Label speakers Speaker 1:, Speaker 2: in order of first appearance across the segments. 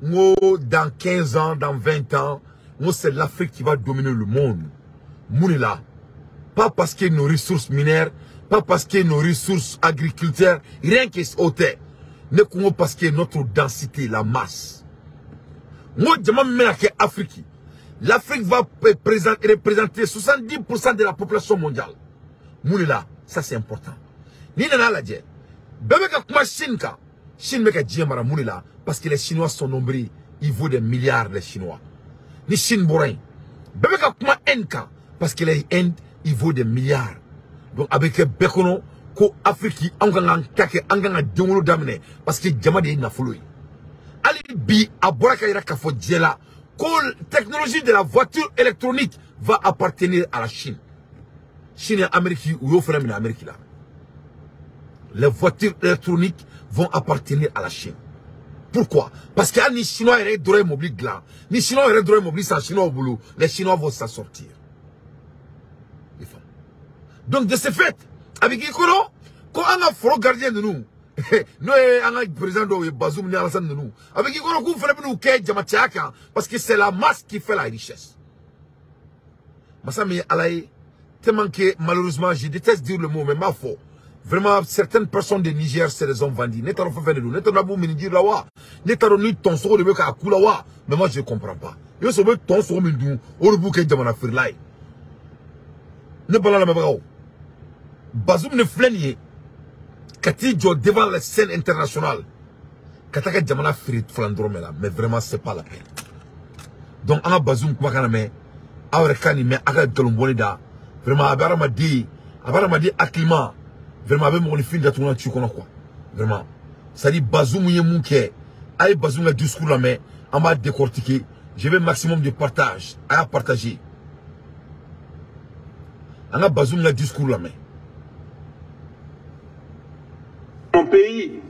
Speaker 1: dans 15 ans, dans 20 ans, c'est l'Afrique qui va dominer le monde. Mounila. Pas parce que nos ressources minières, pas parce que nos ressources agriculteurs, rien que c'est hôtel. Ne parce que notre densité, la masse. Moi, je m'amène à l'Afrique. L'Afrique va représenter 70% de la population mondiale. Mounila, ça c'est important. Ni nana la dje. Bébé ka kuma Chine ka. Chine me ka dje mara mounila. Parce que les Chinois sont nombreux. Ils vaut des milliards les Chinois. Ni Chine bourain. Bébé ka kuma Inde ka. Parce que les Indes, ils vaut des milliards. Donc avec Bekono, ko Afrique, anganga kake, anganga djongolo damene. Parce que Djamade na follow. Ali bi aboraka ira ka fo djela. La technologie de la voiture électronique va appartenir à la Chine. Chine et Amérique, ou en Amérique là. Les voitures électroniques vont appartenir à la Chine. Pourquoi? Parce que les Chinois auraient droit mobile là. Les Chinois auraient droit mobile sans Chinois au boulot. Les Chinois vont s'en sortir. Donc de ce fait, avec Ikono, quand on a un gardien de nous, nous avons un président de Bazoum ni Alassane de nous. Avec Ikono, nous faisons nous qu'est Djamatiaka parce que c'est la masse qui fait la richesse. Massami Alaï, tellement que malheureusement, je déteste dire le mot, mais ma foi. Vraiment, certaines personnes de Niger, c'est des hommes vendus. Netaro fait de nous. Netaro nabou mindir la wa. Netaro ni ton soro de beka akula wa. Mais moi, je ne comprends pas. Yo se veut ton soro mindir. Orubu ke jamana firlai. Ne parle la mebao. Bazoum ne flène. Kati jo devant la scène internationale. Kataka jamana firit flandrome là. Mais vraiment, c'est pas la peine. Donc, on a Bazoum kwa kaname. Aourekani me aga galomboni da. Vraiment, abarama di akima. Vraiment, avec mon film de tu connais quoi. Vraiment. Ça dit, Bazoum y est mouké. Aïe, Bazoum a discours là, mais on m'a décortiqué. Je veux maximum de partage. À partager. On a Bazoum a discours là, mais.
Speaker 2: Mon pays,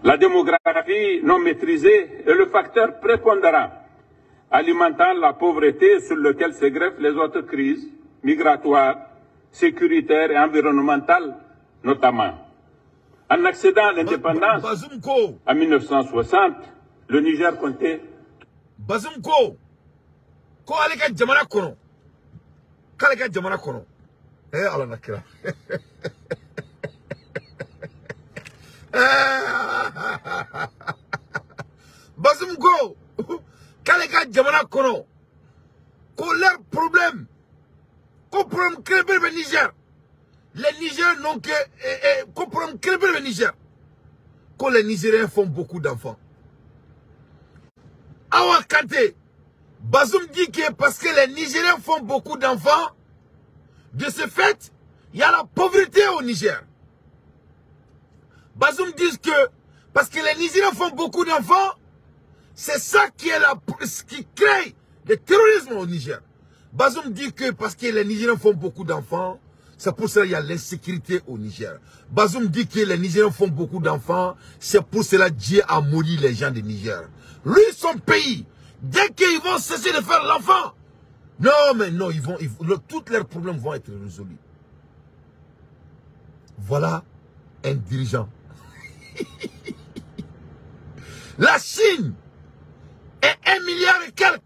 Speaker 2: la démographie non maîtrisée est le facteur prépondérant alimentant la pauvreté sur lequel se greffent les autres crises migratoires, sécuritaires et environnementales. Notamment, en accédant à l'indépendance en 1960, le Niger comptait.
Speaker 1: Bazoum ko aleka jamana kono. Kaleka jamana kono. Allah nakira. Bazoum ko kaleka jamana kono. Ko leur problème. Ko problème créé le Niger. Les Nigériens n'ont que comprendre que le Niger. Quand les Nigériens font beaucoup d'enfants. Awa Kante, Bazoum dit que parce que les Nigériens font beaucoup d'enfants, de ce fait, il y a la pauvreté au Niger. Bazoum dit que parce que les Nigériens font beaucoup d'enfants, c'est ça qui crée le terrorisme au Niger. Bazoum dit que parce que les Nigériens font beaucoup d'enfants, c'est pour cela qu'il y a l'insécurité au Niger. Bazoum dit que les Nigériens font beaucoup d'enfants. C'est pour cela que Dieu a maudit les gens du Niger. Lui, son pays, dès qu'ils vont cesser de faire l'enfant, non, mais non, tous leurs problèmes vont être résolus. Voilà un dirigeant. La Chine est 1 milliard et quelques.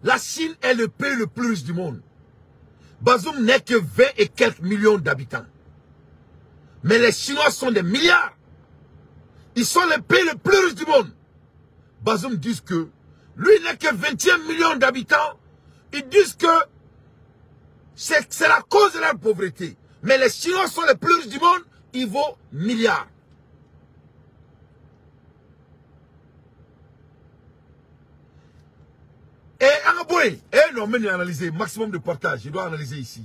Speaker 1: La Chine est le pays le plus riche du monde. Bazoum n'est que 20 et quelques millions d'habitants. Mais les Chinois sont des milliards. Ils sont les pays les plus riches du monde. Bazoum dit que lui n'est que 21 millions d'habitants. Ils disent que c'est la cause de leur pauvreté. Mais les Chinois sont les plus riches du monde. Ils vaut milliards. Non, mais il analyser maximum de partage. Il doit analyser ici.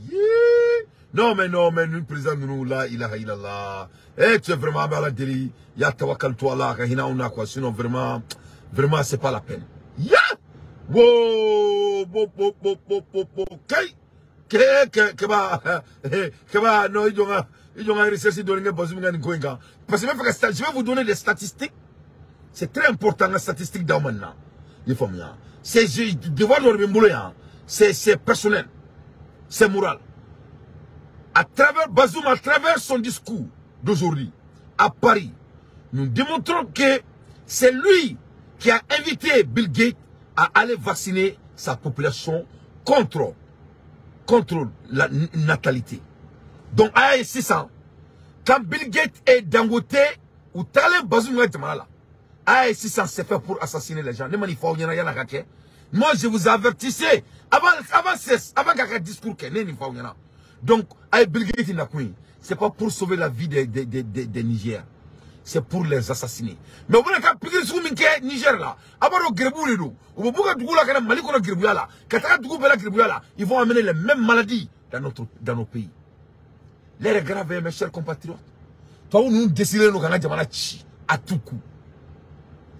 Speaker 1: Non, mais nous, président, nous, là, il a là. Tu es vraiment à la délit. Il y a tawakal toi là, quoi. Sinon, vraiment, c'est pas la peine. Wow, non, ils ont recherché de parce que je vais vous donner des statistiques. C'est très important, la statistique dans maintenant. Il faut bien. C'est devoir c'est personnel. C'est moral. À travers Bazoum, à travers son discours d'aujourd'hui, à Paris, nous démontrons que c'est lui qui a invité Bill Gates à aller vacciner sa population contre la natalité. Donc, à 600, quand Bill Gates est Dangote ou Taleb Bazoum là, à 600 c'est fait pour assassiner les gens. Moi, je vous avertissais avant qu'un discours donc, à Bill Gates c'est pas pour sauver la vie des Niger. C'est pour les assassiner. Mais vous avez pris sur le Niger là. Ils vont amener les mêmes maladies dans nos pays. L'air est grave, mes chers compatriotes. Toi, nous décidons à tout coup.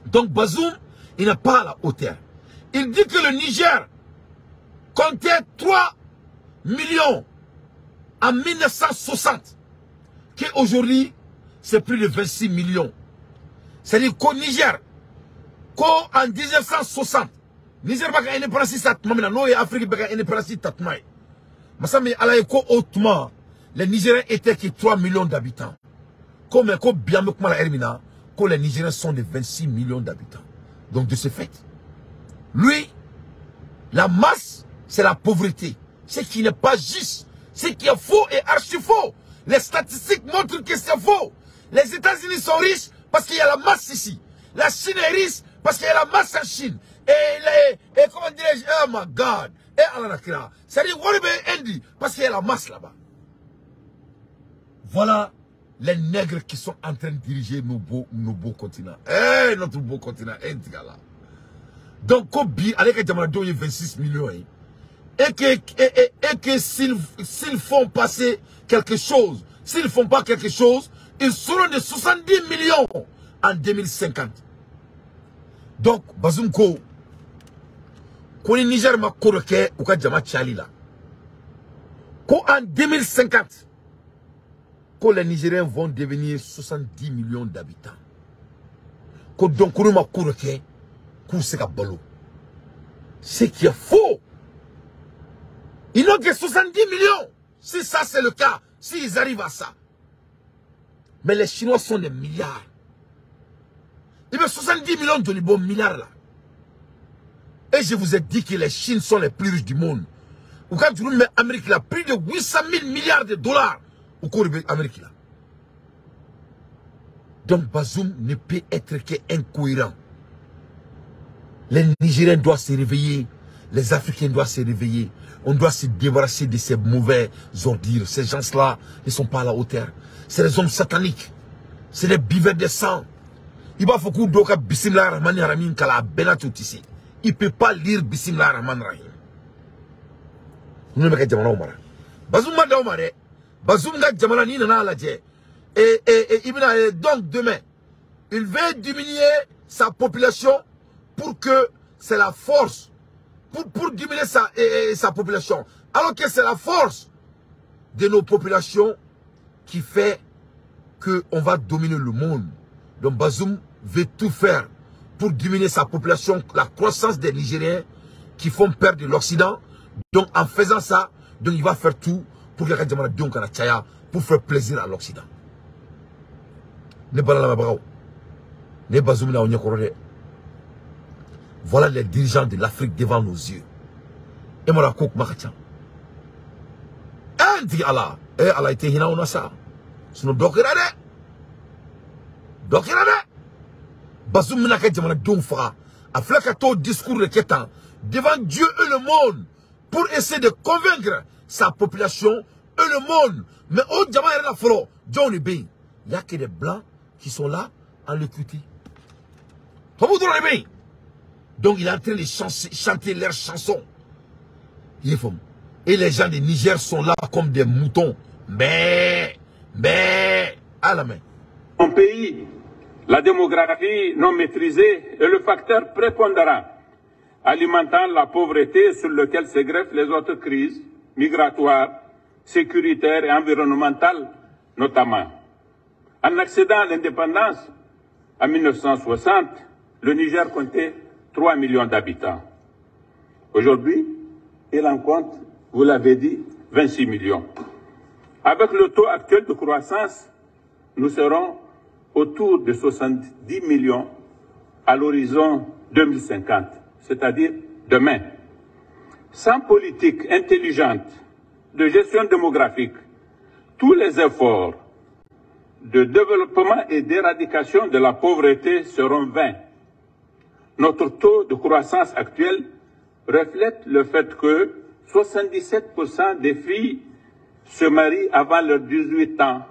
Speaker 1: Donc Bazoum, il n'est pas à la hauteur. Il dit que le Niger comptait 3 millions en 1960. Qu'aujourd'hui, c'est plus de 26 millions. C'est-à-dire qu'au Niger, en 1960, Niger n'a pas indépendance tatma, non et Afrique n'a pas indépendance tatma. Mais à l'époque hautement, les Nigériens étaient que 3 millions d'habitants. Comme bien que les Nigériens sont de 26 millions d'habitants. Donc de ce fait, lui, la masse, c'est la pauvreté. Ce qui n'est pas juste, ce qui est faux et archi faux. Les statistiques montrent que c'est faux. Les États-Unis sont riches parce qu'il y a la masse ici. La Chine est riche parce qu'il y a la masse en Chine. Et comment dirais-je, oh my God. Et Allah c'est-à-dire, parce qu'il y a la masse là-bas. Voilà les nègres qui sont en train de diriger nos beaux continents. Notre beau continent, donc, avec les Jamalado, il y a 26 millions. Et que s'ils font passer quelque chose, s'ils ne font pas quelque chose, ils seront de 70 millions en 2050. Donc, Bazoum Ko, quand le Niger m'a corroqué, ou quand Jama Tchali là, en 2050, quand les Nigériens vont devenir 70 millions d'habitants, quand donc on m'a corroqué, ce qui est faux. Ils n'ont que 70 millions. Si ça c'est le cas, s'ils arrivent à ça. Mais les Chinois sont des milliards. Il y a 70 millions de bons milliards là. Et je vous ai dit que les Chines sont les plus riches du monde. Ou quand tu mets l'Amérique là, plus de 800 000 milliards de dollars au cours de l'Amérique là. Donc Bazoum ne peut être qu'incohérent. Les Nigériens doivent se réveiller. Les Africains doivent se réveiller. On doit se débarrasser de ces mauvais ordures. Ces gens-là ne sont pas à la hauteur. C'est des hommes sataniques. C'est des buveurs de sang. Il va falloir que Bismillah Rahman Rahim kala benatu tisi. Il ne peut pas lire Bismillah Rahman Rahim. Nous ne pouvons pas dire Bazoum m'a dit Bazoum m'a dit Jamana ni nana la dje. Et donc demain, il veut diminuer sa population pour que c'est la force. Pour diminuer sa population. Alors que c'est la force de nos populations qui fait qu'on va dominer le monde. Donc Bazoum veut tout faire pour diminuer sa population, la croissance des Nigériens qui font perdre l'Occident. Donc en faisant ça, donc il va faire tout pour que pour faire plaisir à l'Occident. Voilà les dirigeants de l'Afrique devant nos yeux. Et moi, la coque marchand. Allah. Et Allah était hina on a ça. Sinon, dokirade. Bazoum n'a qu'à dire donc fera. A flakato discours de Kétan devant Dieu et le monde pour essayer de convaincre sa population et le monde. Mais au Djama et la Foro, John Bay, il n'y a que des blancs qui sont là en l'écouter. Donc il est en train de chanter leurs chansons. Et les gens du Niger sont là comme des moutons. Mais, à la main.
Speaker 2: Mon pays, la démographie non maîtrisée est le facteur prépondérant, alimentant la pauvreté sur lequel se greffent les autres crises migratoires, sécuritaires et environnementales notamment. En accédant à l'indépendance, en 1960, le Niger comptait 3 millions d'habitants. Aujourd'hui, il en compte, vous l'avez dit, 26 millions. Avec le taux actuel de croissance, nous serons autour de 70 millions à l'horizon 2050, c'est-à-dire demain. Sans politique intelligente de gestion démographique, tous les efforts de développement et d'éradication de la pauvreté seront vains. Notre taux de croissance actuel reflète le fait que 77% des filles se marient avant leurs 18 ans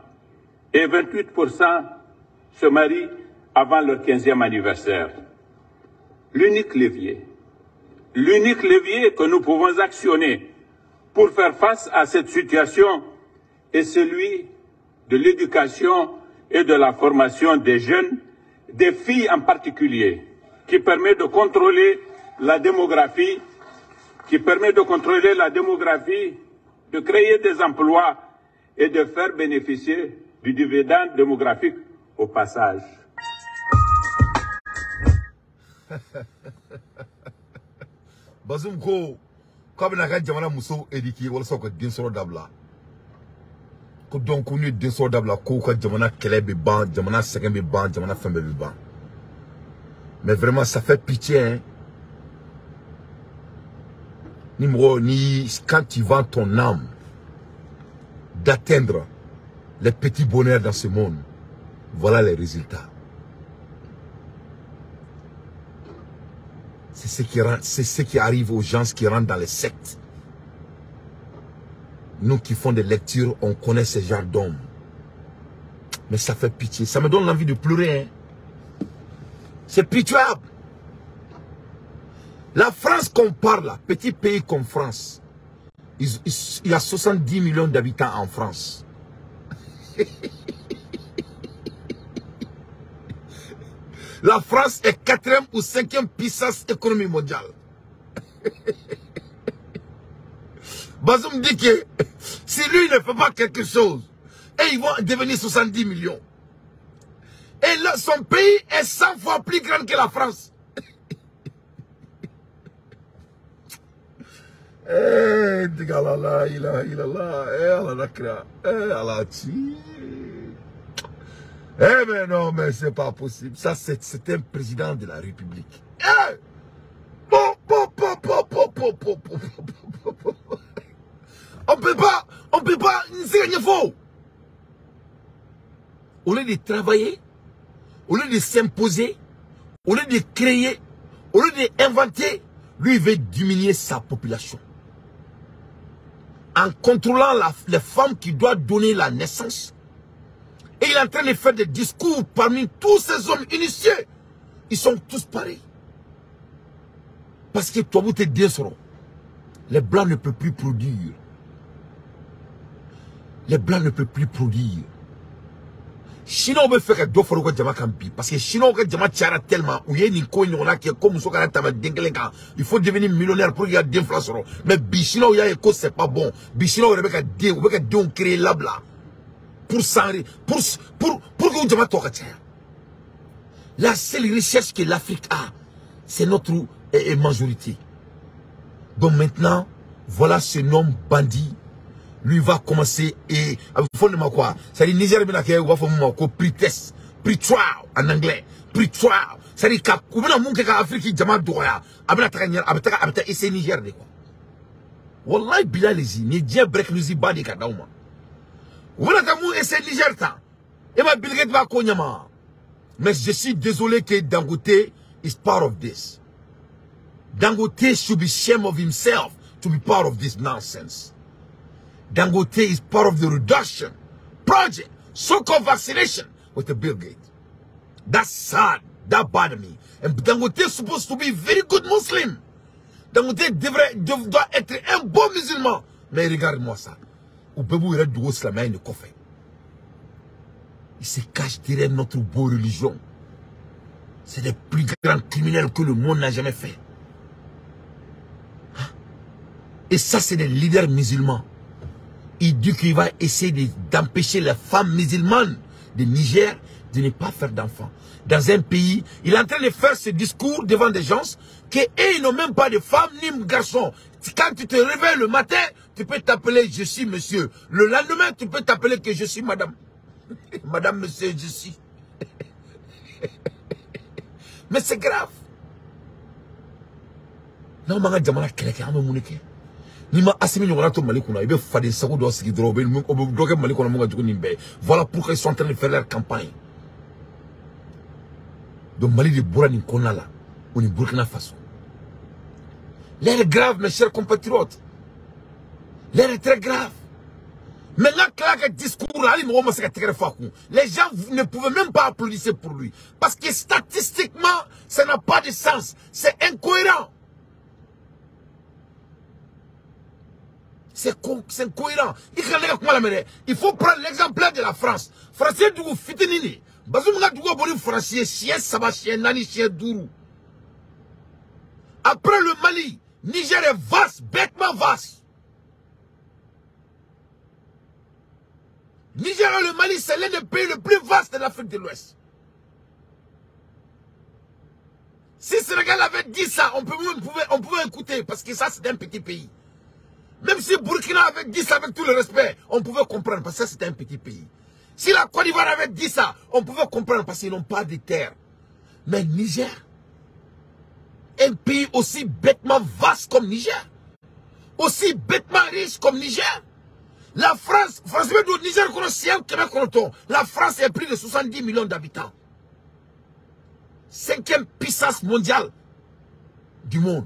Speaker 2: et 28% se marient avant leur 15e anniversaire. L'unique levier que nous pouvons actionner pour faire face à cette situation est celui de l'éducation et de la formation des jeunes, des filles en particulier, qui permet de contrôler la démographie, de créer des emplois et de faire bénéficier du dividende démographique au passage.
Speaker 1: Bazoum ko comme na jamana muso éduqué wala soko din soro dabla ko donc ñu din soro dabla ko ka jamana kele be ban jamana segen be ban jamana fembe be ban. Mais vraiment ça fait pitié hein. Quand tu vends ton âme d'atteindre les petits bonheurs dans ce monde, voilà les résultats. C'est ce qui arrive aux gens qui rentrent dans les sectes. Nous qui font des lectures, on connaît ces genres d'hommes. Mais ça fait pitié. Ça me donne l'envie de pleurer. Hein. C'est pitoyable. La France qu'on parle, petit pays comme France, il y a 70 millions d'habitants en France. La France est 4e ou 5e puissance économique mondiale. Bazoum dit que si lui ne fait pas quelque chose, et ils vont devenir 70 millions. Et là, son pays est 100 fois plus grand que la France. Eh, digalala, eh, mais non, mais c'est pas possible. Ça, c'est un président de la République. Eh! On peut pas, c'est rien faux. Au lieu de travailler, au lieu de s'imposer, au lieu de créer, au lieu d'inventer, lui, il veut diminuer sa population. En contrôlant les femmes qui doivent donner la naissance. Et il est en train de faire des discours parmi tous ces hommes initiés. Ils sont tous pareils. Parce que toi, vous te dites, les Blancs ne peuvent plus produire. Les Blancs ne peuvent plus produire. Chinois veut faire deux fois le Jama Kampi. Parce que Chinois veut Jama Tiara tellement. Où il y a une coin qui est comme ça. Il faut devenir millionnaire pour qu'il y ait d'inflation. Mais Bichinois, il y a une cause, c'est pas bon. Bichinois, il veut créer là-bas. Pour que Jama Toka Tiara. La seule richesse que l'Afrique a, c'est notre majorité. Donc maintenant, voilà ce nom bandit. Lui va commencer et quoi? C'est-à-dire Niger va faire pre-test, pre-trial en anglais, pre-trial. C'est-à-dire que Afrique Jama Doya, abeta essayer Niger de quoi. Wallahi bilal les ni dia break nous badi ka dauma. Voilà kamu essayer Niger ta. Et ma Bill Gates va konyama. Mais je suis désolé que Dangote is part of this. Dangote should be ashamed of himself to be part of this nonsense. Dangote is part of the reduction project, so-called vaccination with the Bill Gates. That's sad. That bothered me. And Dangote is supposed to be a very good Muslim. Dangote doit être un bon musulman. Mais regarde-moi ça. Au Bébou, il y a deux islamien de coffre. Il se cache derrière notre beau religion. C'est les plus grands criminels que le monde n'a jamais fait. Et ça, c'est des leaders musulmans. Il dit qu'il va essayer d'empêcher les femmes musulmanes de Niger de ne pas faire d'enfants. Dans un pays, il est en train de faire ce discours devant des gens qu'ils n'ont même pas de femmes ni de garçons. Quand tu te réveilles le matin, tu peux t'appeler je suis monsieur. Le lendemain, tu peux t'appeler que je suis madame. Madame, monsieur, je suis. Mais c'est grave. n'a ma jamana kɛlɛ kɛ an bɛ mun de kɛ ni ma Assimi ɲɔgɔnna to Mali kɔnɔ i bɛ faden sago dɔ sigi dɔrɔn o bɛ dɔ kɛ Mali kɔnɔ mun ka jugu nin bɛɛ voilà pourquoi ils sont en train de faire leur campagne donc Mali de bɔra nin kɔnɔna la o ni Burkina Faso l'heure est grave mes chers compatriotes l'heure est très grave. Maintenant, que discours, les gens ne pouvaient même pas applaudir pour lui. Parce que statistiquement, ça n'a pas de sens. C'est incohérent. C'est incohérent. Il faut prendre l'exemple de la France. Français du fitinini. Bazoumga du boni français, chien saba, chien nani, chien dourou. Après le Mali, Niger est vaste, bêtement vaste. Niger et le Mali, c'est l'un des pays les plus vastes de l'Afrique de l'Ouest. Si Sénégal avait dit ça, on pouvait écouter, parce que ça, c'est un petit pays. Même si Burkina avait dit ça avec tout le respect, on pouvait comprendre, parce que ça, c'est un petit pays. Si la Côte d'Ivoire avait dit ça, on pouvait comprendre, parce qu'ils n'ont pas de terre. Mais Niger, un pays aussi bêtement vaste comme Niger, aussi bêtement riche comme Niger, la France, la France est plus de 70 millions d'habitants. 5e puissance mondiale du monde.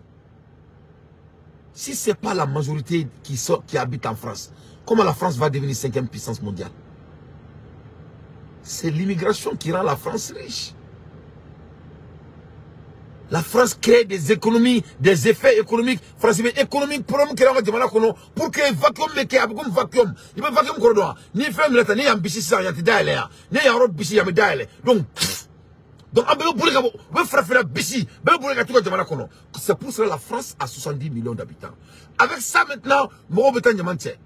Speaker 1: Si ce n'est pas la majorité qui habite en France, comment la France va devenir 5e puissance mondiale? C'est l'immigration qui rend la France riche. La France crée des économies, des effets économiques. France économique pour que vacuum meke abugum vacuum. Il va vacuum corridor. Ni fait milata ni ambition ça yati daile. Ni yarod bisi yami daile. Donc abelo pour que vous frapper la bisi, belo pour que tout jamana kono. C'est pour cela la France a 70 millions d'habitants. Avec ça maintenant, mo betan diamante.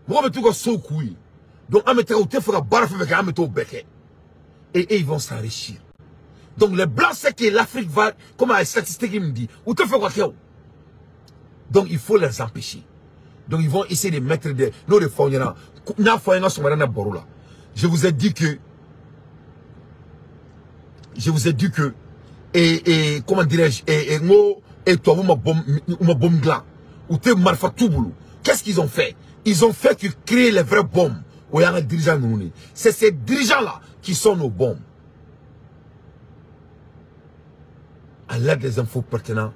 Speaker 1: Mo betu ko sokoui. Donc amete ou te fera barfe avec ameto beke. Et ils vont s'enrichir. Donc les blancs, c'est que l'Afrique va, comme la statistique me dit, ou te fait quoi qu'il y a. Donc il faut les empêcher. Donc ils vont essayer de mettre des... Non, je vous ai dit que... Et comment dirais-je, et toi, vous m'avez bombe là. Ou te marfa tout boulot. Qu'est-ce qu'ils ont fait? Ils ont fait que créer les vraies bombes. C'est ces dirigeants-là qui sont nos bombes. À l'aide des infos pertinentes,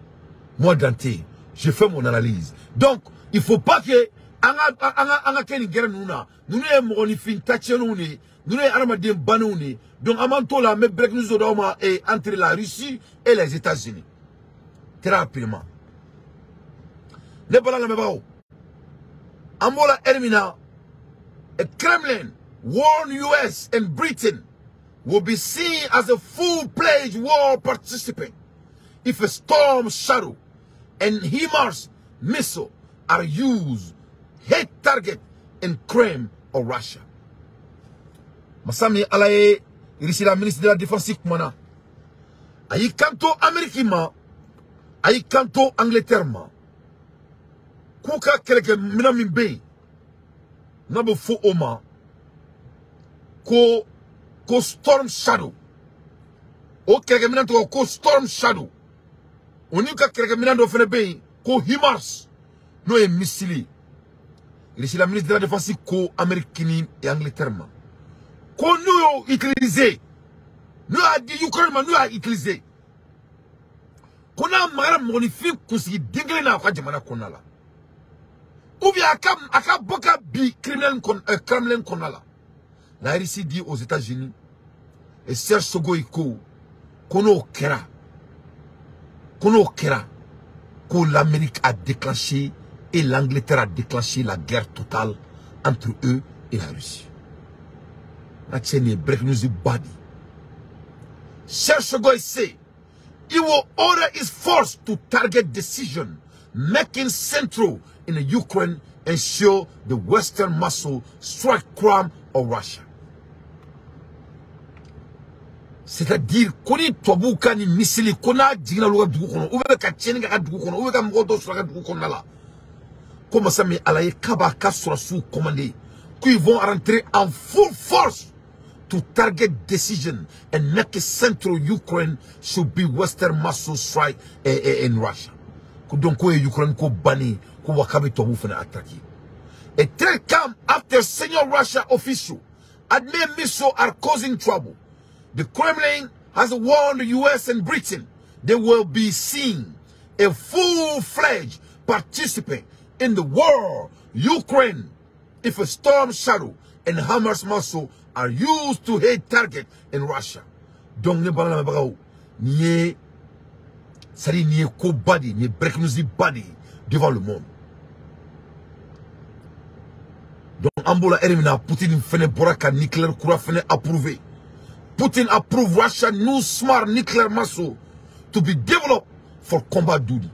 Speaker 1: moi Dante, je fais mon analyse. Donc, il ne faut pas que nous donc Amantola me break nous entre la Russie et les États-Unis. Très rapidement. Ne parlons pas de Amola Ermina, a Kremlin warned US and Britain will be seen as a full-fledged war participant if a Storm Shadow and HIMARS missile are used hit target in Crimea or Russia. Masami alaye ici la ministre de la Défense kumana. Ayi kanto Amérique ma, ayi kanto Angleterre ma. Kuka keleke minami be. Nabo fo oma. Ko Storm Shadow. O keleke minanto ko Storm Shadow. Onika keleke minanto fene be ko HIMARS. No e missile. Ici la ministre de la Défense ko Américaine et Angleterre ma. Qu'on nous utilisé. Nous a dit Ukraine, nous a utilisé. Qu'on a marre magnifique qu'on s'y dégré na kwa jamana konala. Ou bien aka boka bi criminel Kremlin konala. La RICI dit aux États-Unis et Serge Sogoïko qu'on kera que l'Amérique a déclenché et l'Angleterre a déclenché la guerre totale entre eux et la Russie. Break news body. Serge say he will order his force to target decision making central in the Ukraine and ensure the Western muscle strike Crimea or Russia. C'est-à-dire qu'on est toabuka ni missile qu'on a digna loga dugu kono ou be ka tieni ga dugu kono ou be ka moto sur ga dugu kono là. Comme ça mais alaye kaba ka sur sous commandé qu'ils vont rentrer en full force to target decision and make a central Ukraine should be Western muscle strike in Russia. donc ko Ukraine ko bani ko wakabe to bu fana attaquer. A threat come after senior Russia official admit missiles are causing trouble. The Kremlin has warned the US and Britain they will be seeing a full-fledged participant in the war Ukraine if a storm shadow and Hamas muscle are used to hit target in Russia. Donc ne balana bagao ni sari ni ko body ni break news body devant le monde. Donc Ambola Erimina Poutine fene boraka nucléaire kura fene approuvé. Putin approve Russia new smart nuclear muscle to be developed for combat duty.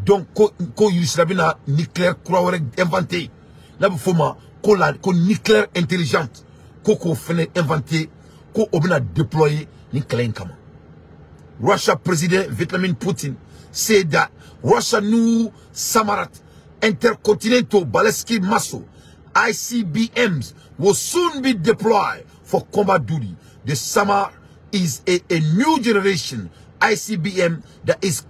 Speaker 1: Donc ko yuslabina nucléaire kura inventé. La foma ko nucléaire intelligente ko fene inventé ko obina déployer nucléaire kama. Russia President Vladimir Putin said that Russia new Samarat intercontinental ballistic missile ICBMs will soon be deployed for combat duty. The Samar is a new generation ICBM that is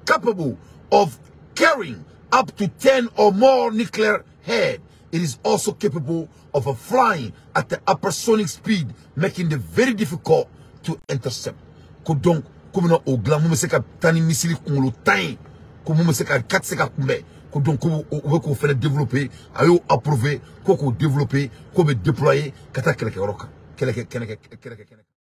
Speaker 1: capable of carrying up to 10 or more nuclear head. It is also capable of flying at the hypersonic speed, making it very difficult to intercept. Donc, comme on au glam, on sait tani missile qu'on time, comme on sait 4 secondes donc on fait développer, ayo approuver, qu'on développer, qu'on déployer, kata keleke roka, keleke.